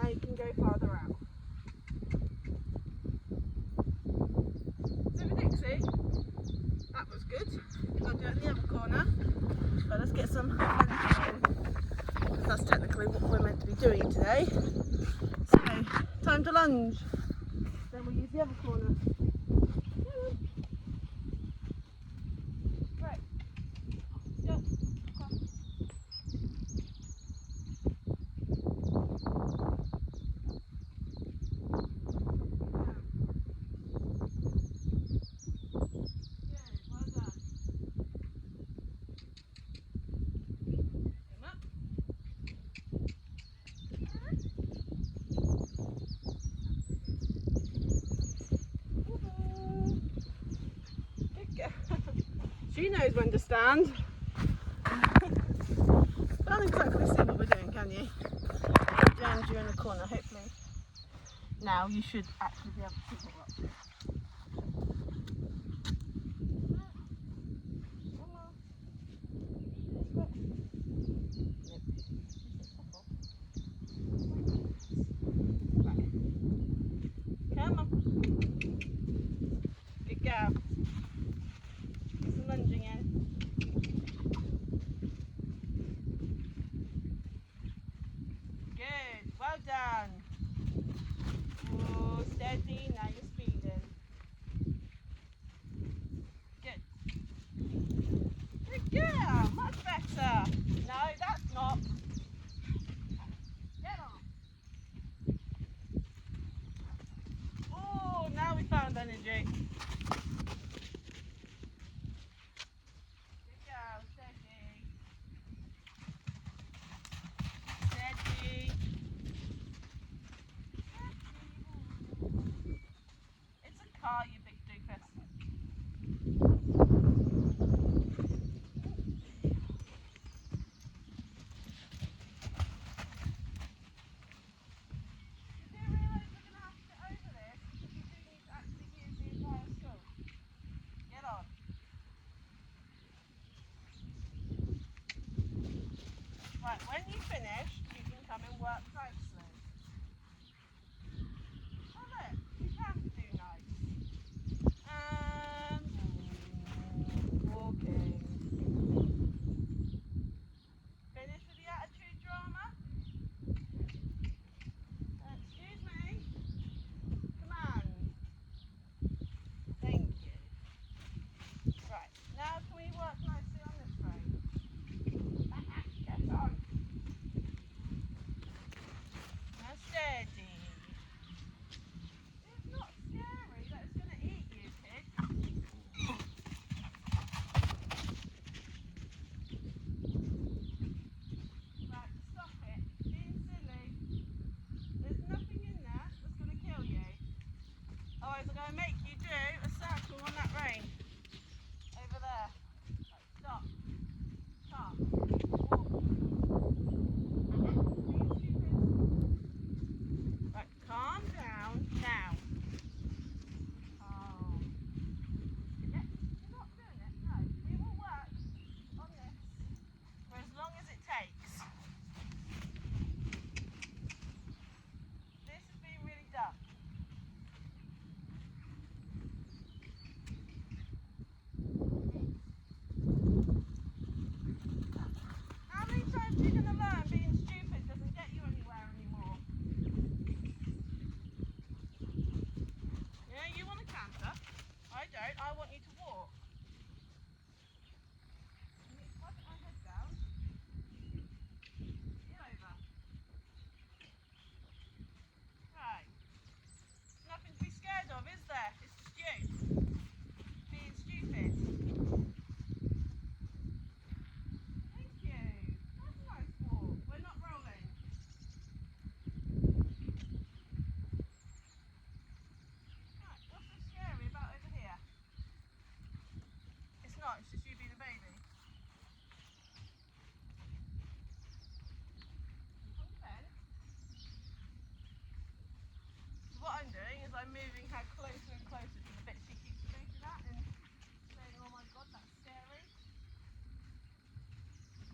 Now you can go farther out. Super Dixie, that was good. I'll do it in the other corner, but let's get some because that's technically what we're meant to be doing today. So, time time to lunge. Then we'll use the other corner. Right. Go. Come. She knows when to stand. Can't exactly see what we're doing, can you? Behind you in the corner, hopefully. Now you should actually be able to see what we're up to. Come on. Right. Come on. Good girl. Some lunging in. Good, well done. Oh, steady, now you're speeding. Good. Good girl, much better. No, that's not. Get on. Oh, now we found energy. Good girl, steady. Steady. It's a car, you big doofus. You do realise we're going to have to get over this because we do need to actually use the entire school. Get on. Right, when you finish, you can come and work nicely. Oh look, you can do nice. And walking. Finish with the attitude drama? Excuse me. Command. Thank you. Right, now can we work nicely on this train? Get on. Now steady. It's not scary that it's going to eat you, kid. Right, stop it. Being silly. There's nothing in there that's going to kill you. Otherwise I'm going to make you do a circle on that rein. Over there. Right, stop. Stop. Walk. Being stupid. Right, calm down now. Oh. Yeah, you're not doing it. No, we will work on this for as long as it takes. This has been really dumb. How many times are you going to learn being stupid doesn't get you anywhere anymore? Yeah, you want to canter. I don't. I want you to walk. If I put my head down, get over. Right. Nothing to be scared of, is there? It's just you being stupid. Thank you. That's a nice walk. We're not rolling. Right, what's so scary about over here? It's not, it's just you being a baby. On the bed. So what I'm doing is I'm moving her closer and closer to the bit she keeps looking at and saying, oh my god, that's scary.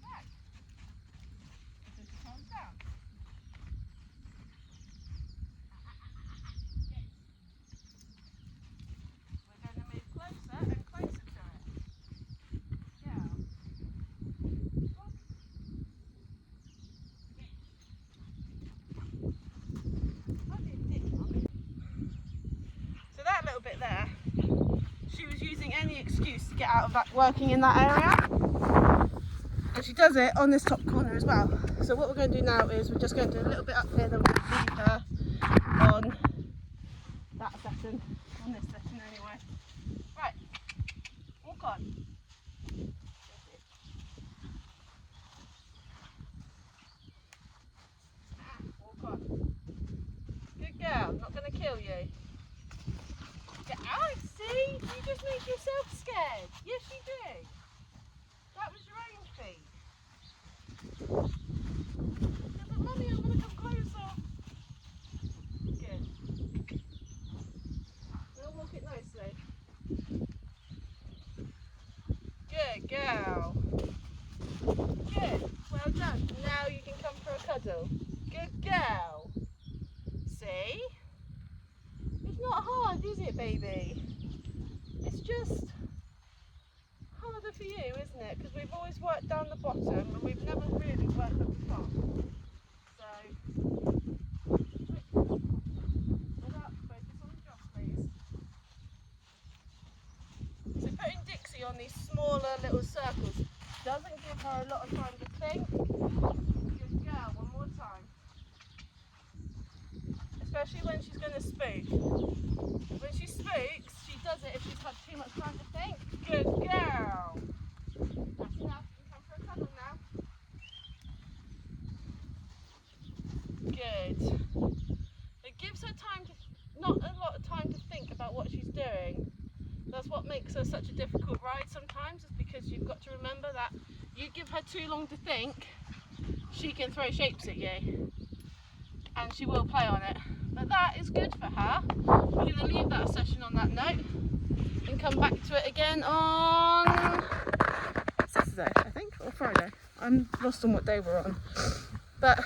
Back. Until she calms down. Yes. We're going to move closer and closer to it. Yeah. Come on. Yes. I did this. there, she was using any excuse to get out of that, working in that area. And she does it on this top corner as well. So what we're going to do now is we're just going to do a little bit up here, then we're going to leave her on that session, on this session anyway. Right, walk on. Walk on. Good girl, not going to kill you. Get out, see? You just make yourself scared. Yes, you do. That was your own feet. Yeah, but Mummy, I want to come closer. Good. Now walk it nicely. Good girl. Good. Well done. Now you can come for a cuddle. Good girl. See? It's not hard, is it, baby? It's just harder for you, isn't it? Because we've always worked down the bottom and we've never really worked up the top. So, hold up, focus on the job, please. So putting Dixie on these smaller little circles doesn't give her a lot of time to think. Good girl, one more time. Especially when she's going to spook. When she spooks, she does it if she's had too much time to think. Good girl. That's enough. You can come for a cuddle now. Good. It gives her time to, not a lot of time to think about what she's doing. That's what makes her such a difficult ride sometimes, is because you've got to remember that you give her too long to think, she can throw shapes at you. And she will play on it. But that is good for her. We're going to leave that session on that note and come back to it again on Saturday, I think, or Friday. I'm lost on what day we're on. But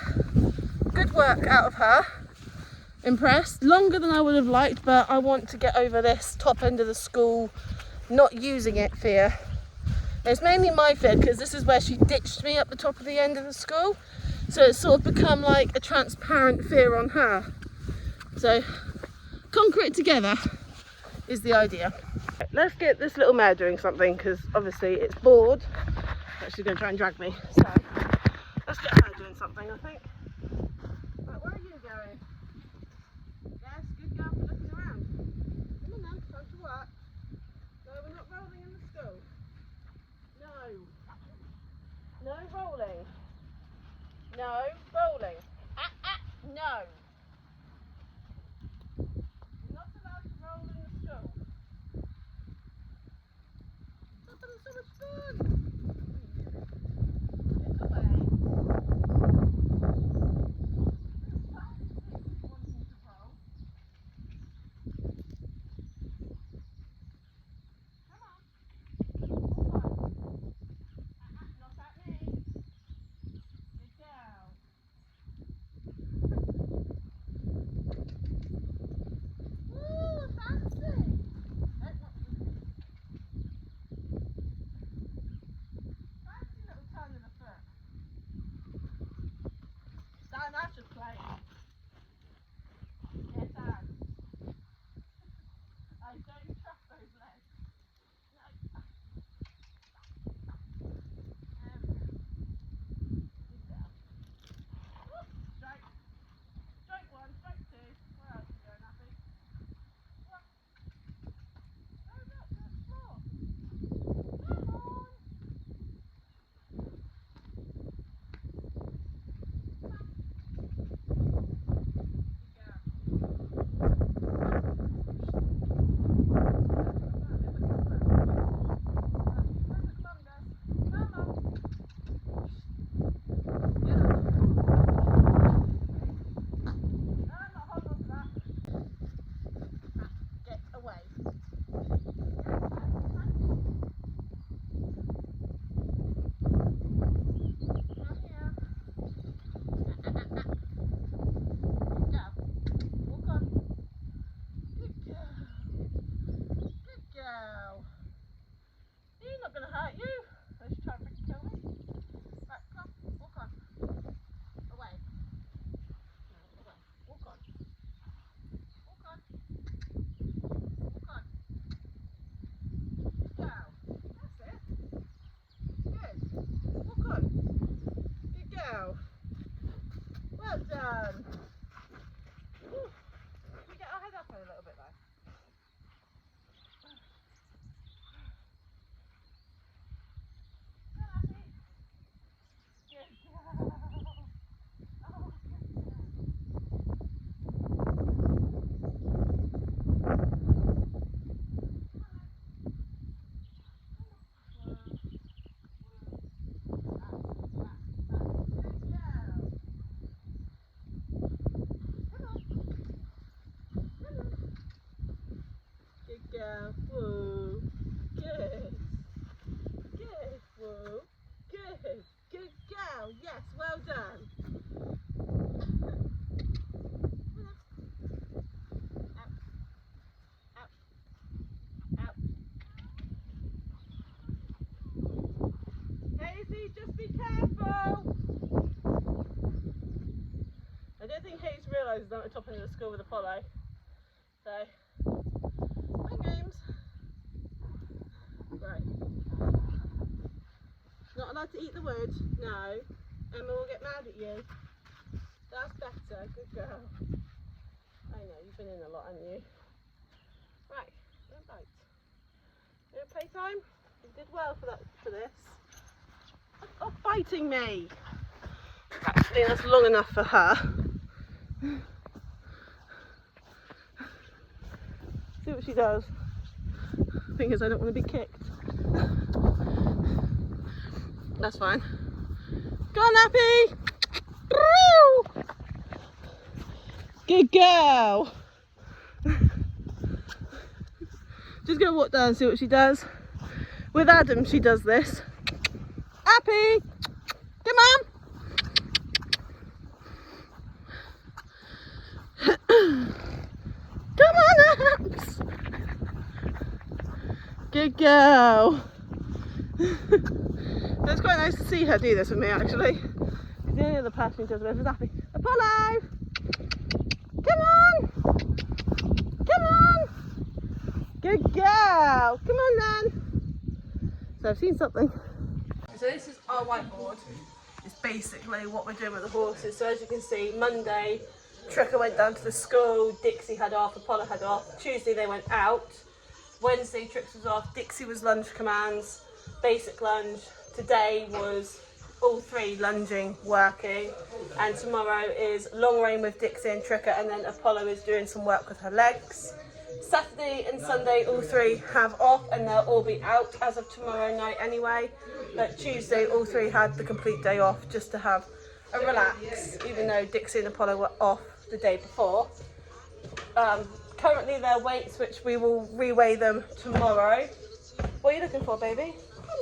good work out of her. Impressed. Longer than I would have liked, but I want to get over this top end of the school not using it fear. It's mainly my fear because this is where she ditched me up the top of the end of the school. So it's sort of become like a transparent fear on her. So conquer it together is the idea. Let's get this little mare doing something because obviously it's bored. But she's going to try and drag me. So let's get her doing something, I think. Right, where are you going? Yes, good girl for looking around. Come on then, time to work. No, we're not rolling in the school. No. No rolling. No rolling. No. You're not allowed to roll in the school. Stop having so much fun. girl. Whoa. Good. Good. Whoa. Good. Good girl. Yes, well done. Hazy, just be careful. I don't think Hayes realises I'm at the top end of the school with Apollo. So, my games. Right. Not allowed to eat the wood? No. Emma will get mad at you. That's better. Good girl. I know, you've been in a lot, haven't you? Right, don't bite. You want playtime? You did well for this. Stop biting me! Actually, that's long enough for her. See what she does. The thing is, I don't want to be kicked. That's fine. Go on, Happy! Good girl! Just gonna walk down and see what she does. With Adam, she does this. Happy! Come on! Come on, Abs! Good girl! It's quite nice to see her do this with me, actually. The only other person who does this is Happy. Apollo! Come on! Come on! Good girl! Come on then! So I've seen something. So this is our whiteboard. It's basically what we're doing with the horses. So as you can see, Monday, Tricker went down to the school, Dixie had off, Apollo had off. Tuesday they went out. Wednesday Trix was off, Dixie was lunge commands, basic lunge. Today was all three lunging, working. And tomorrow is long rein with Dixie and Tricker, and then Apollo is doing some work with her legs. Saturday and Sunday all three have off and they'll all be out as of tomorrow night anyway. But Tuesday all three had the complete day off just to have a relax, even though Dixie and Apollo were off the day before. Currently their weights, which we will reweigh them tomorrow. What are you looking for, baby?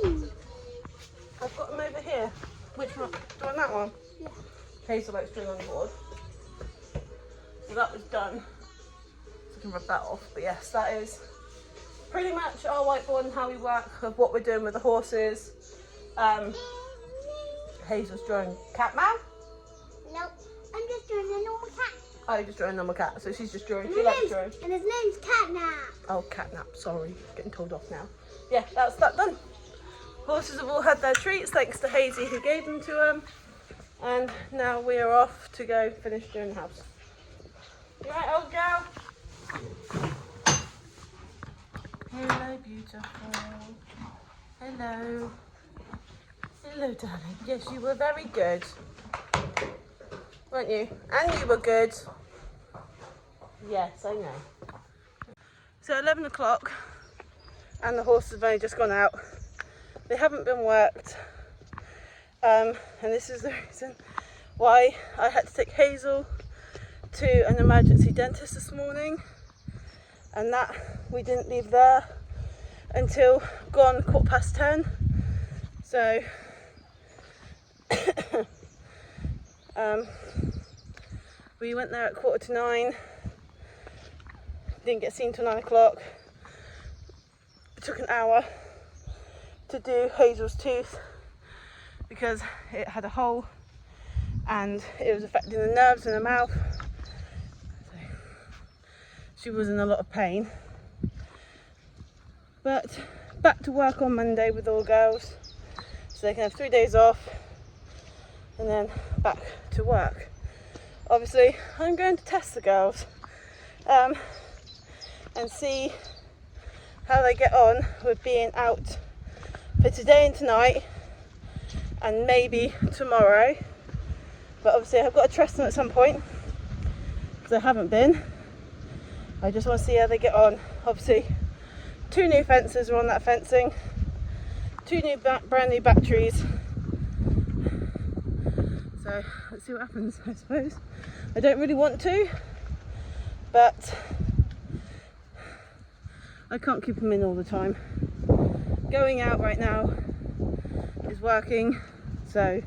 I've got them over here. Which one? Do you want that one? Yeah. Hazel likes string on the board. So that was done. So I can rub that off. But yes, that is pretty much our whiteboard and how we work of what we're doing with the horses. Hazel's drawing cat meow. Nope, I'm just drawing a normal cat. Oh, you're just drawing a normal cat. So she's just drawing. She likes drawing. And his name's Catnap. Oh, catnap. Sorry, getting told off now. Yeah, that's that done. Horses have all had their treats thanks to Hazy who gave them to them. And now we are off to go finish doing the house. You right, old girl? Hello, beautiful. Hello. Hello, darling. Yes, you were very good. Weren't you? And you were good. Yes, I know. So 11 o'clock and the horses have only just gone out. They haven't been worked. And this is the reason why I had to take Hazel to an emergency dentist this morning. And that we didn't leave there until gone 10:15. So we went there at 9:15. Didn't get seen till 9 o'clock. It took an hour to do Hazel's tooth because it had a hole and it was affecting the nerves in her mouth. So she was in a lot of pain. But back to work on Monday with all girls, so they can have 3 days off and then back to work. Obviously I'm going to test the girls and see how they get on with being out for today and tonight and maybe tomorrow. But obviously I've got to trust them at some point because I haven't been. I just want to see how they get on. Obviously 2 new fences are on that fencing, 2 new brand new batteries. So let's see what happens, I suppose. I don't really want to, but I can't keep them in all the time. Going out right now is working, so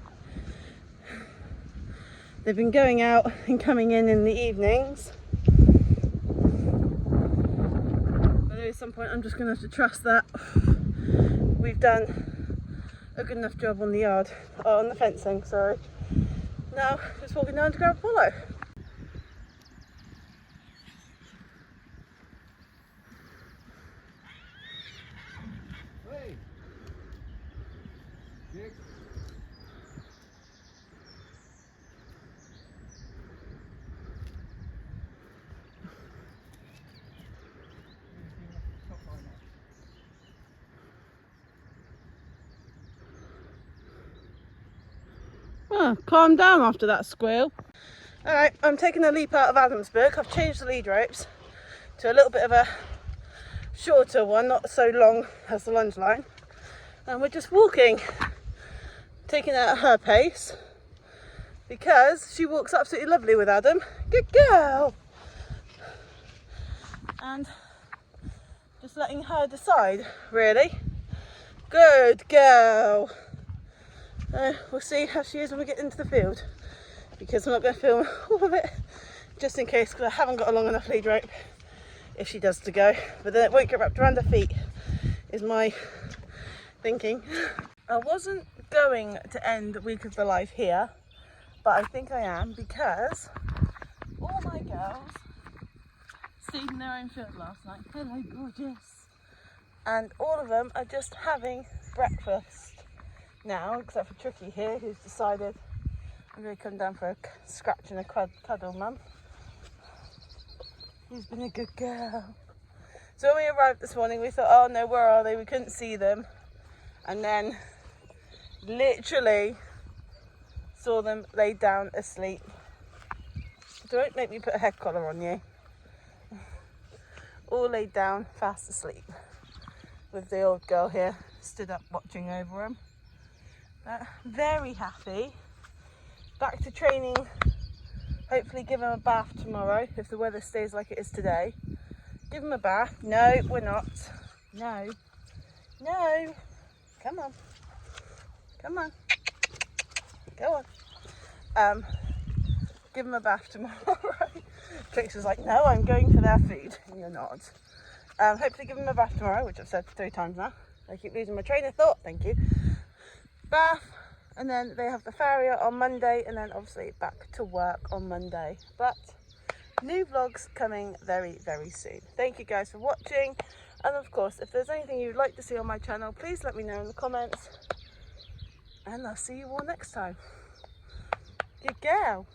they've been going out and coming in the evenings. But at some point I'm just going to have to trust that we've done a good enough job on the yard, on the fencing, sorry. Now just walking down to grab Apollo. Hey. Dick. Oh, calm down after that squeal. Alright, I'm taking a leap out of Adamsburg. I've changed the lead ropes to a little bit of a shorter one, not so long as the lunge line. And we're just walking, taking it at her pace, because she walks absolutely lovely with Adam. Good girl! And just letting her decide, really. Good girl! We'll see how she is when we get into the field, because I'm not going to film all of it just in case, because I haven't got a long enough lead rope if she does to go, but then it won't get wrapped around her feet is my thinking. I wasn't going to end Week of the Life here, but I think I am, because all my girls stayed in their own field last night. Hello, gorgeous. And all of them are just having breakfast now, except for Tricky here, who's decided I'm going to come down for a scratch and a cuddle, mum. Who's been a good girl. So when we arrived this morning, we thought, oh no, where are they? We couldn't see them. And then literally saw them laid down asleep. Don't make me put a head collar on you. All laid down, fast asleep. With the old girl here, stood up watching over them. Very happy. Back to training. Hopefully give him a bath tomorrow if the weather stays like it is today. Give him a bath. No, we're not. No. No. Come on. Come on. Go on. Give him a bath tomorrow. Trix was like, no, I'm going for their food. And you're not. Hopefully give him a bath tomorrow, which I've said 3 times now. I keep losing my train of thought. Thank you. Bath. And then they have the farrier on Monday, and then obviously back to work on Monday. But new vlogs coming very, very soon. Thank you guys for watching. And of course, if there's anything you'd like to see on my channel, please let me know in the comments. And I'll see you all next time. Good girl.